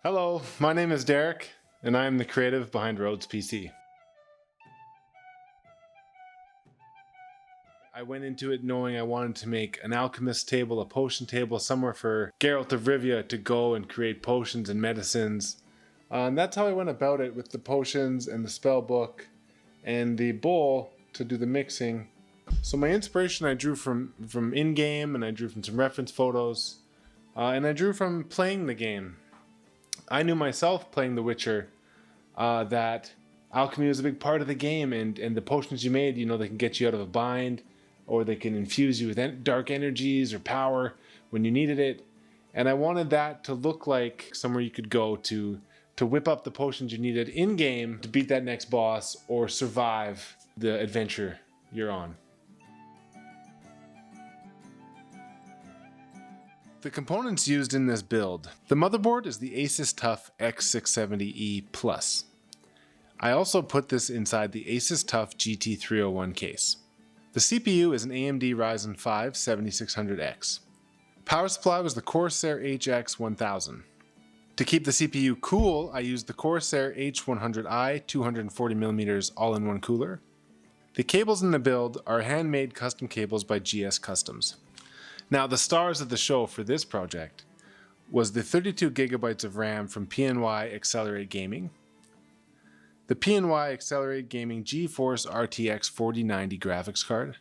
Hello, my name is Derek, and I am the creative behind RhoadsPC. I went into it knowing I wanted to make an alchemist table, a potion table, somewhere for Geralt of Rivia to go and create potions and medicines. And that's how I went about it, with the potions and the spell book and the bowl to do the mixing. So my inspiration I drew from in-game, and I drew from some reference photos, and I drew from playing the game. I knew myself playing The Witcher that alchemy was a big part of the game, and the potions you made, you know, they can get you out of a bind, or they can infuse you with dark energies or power when you needed it. And I wanted that to look like somewhere you could go to whip up the potions you needed in-game to beat that next boss or survive the adventure you're on. The components used in this build. The motherboard is the Asus TUF X670E Plus. I also put this inside the Asus TUF GT301 case. The CPU is an AMD Ryzen 5 7600X. Power supply was the Corsair HX 1000. To keep the CPU cool, I used the Corsair H100i 240mm all-in-one cooler. The cables in the build are handmade custom cables by GS Customs. Now, the stars of the show for this project was the 32GB of RAM from PNY XLR8 Gaming, the PNY XLR8 Gaming GeForce RTX 4090 graphics card,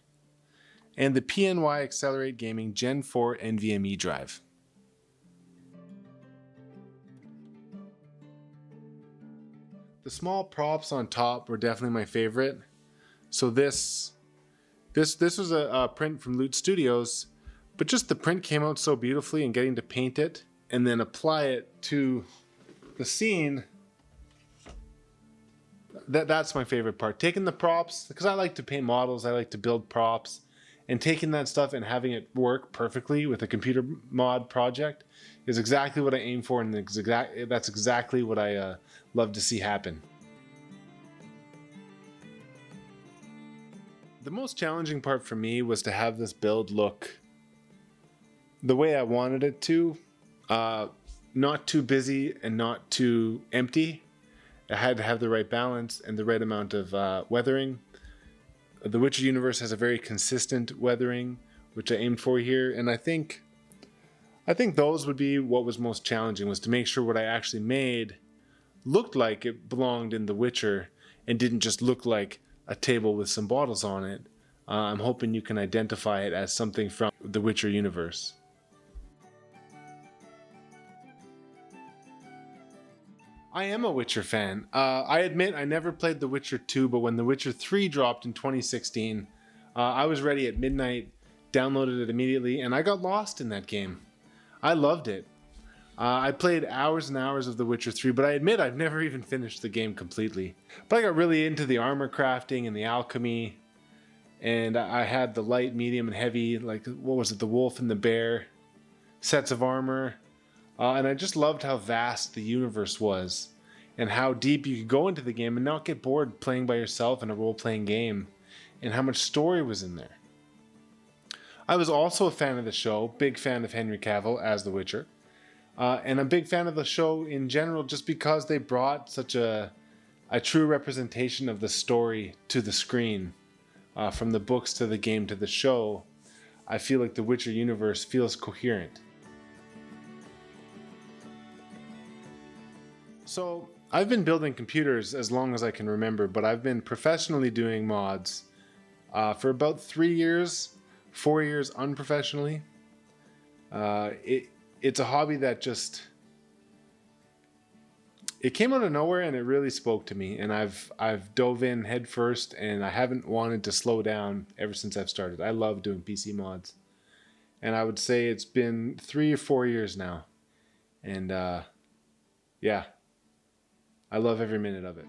and the PNY XLR8 Gaming Gen 4 NVMe drive. The small props on top were definitely my favorite. So this was a print from Loot Studios. But just the print came out so beautifully, and getting to paint it and then apply it to the scene, that's my favorite part. Taking the props, because I like to paint models, I like to build props, and taking that stuff and having it work perfectly with a computer mod project is exactly what I aim for, and that's exactly what I love to see happen. The most challenging part for me was to have this build look the way I wanted it to, not too busy and not too empty. I had to have the right balance and the right amount of weathering. The Witcher universe has a very consistent weathering, which I aimed for here, and I think those would be what was most challenging, was to make sure what I actually made looked like it belonged in The Witcher and didn't just look like a table with some bottles on it. I'm hoping you can identify it as something from the Witcher universe. I am a Witcher fan. I admit I never played The Witcher 2, but when The Witcher 3 dropped in 2016, I was ready at midnight, downloaded it immediately, and I got lost in that game. I loved it. I played hours and hours of The Witcher 3, but I admit I've never even finished the game completely. But I got really into the armor crafting and the alchemy, and I had the light, medium, and heavy, like, what was it, the wolf and the bear sets of armor. And I just loved how vast the universe was and how deep you could go into the game and not get bored playing by yourself in a role-playing game, and how much story was in there. I was also a fan of the show, big fan of Henry Cavill as The Witcher, and a big fan of the show in general just because they brought such a true representation of the story to the screen. From the books to the game to the show, I feel like the Witcher universe feels coherent. So, I've been building computers as long as I can remember, but I've been professionally doing mods for about 3 years, 4 years unprofessionally. It's a hobby that just, it came out of nowhere and it really spoke to me, and I've dove in head first, and I haven't wanted to slow down ever since I've started. I love doing PC mods, and I would say it's been 3 or 4 years now, and yeah. I love every minute of it.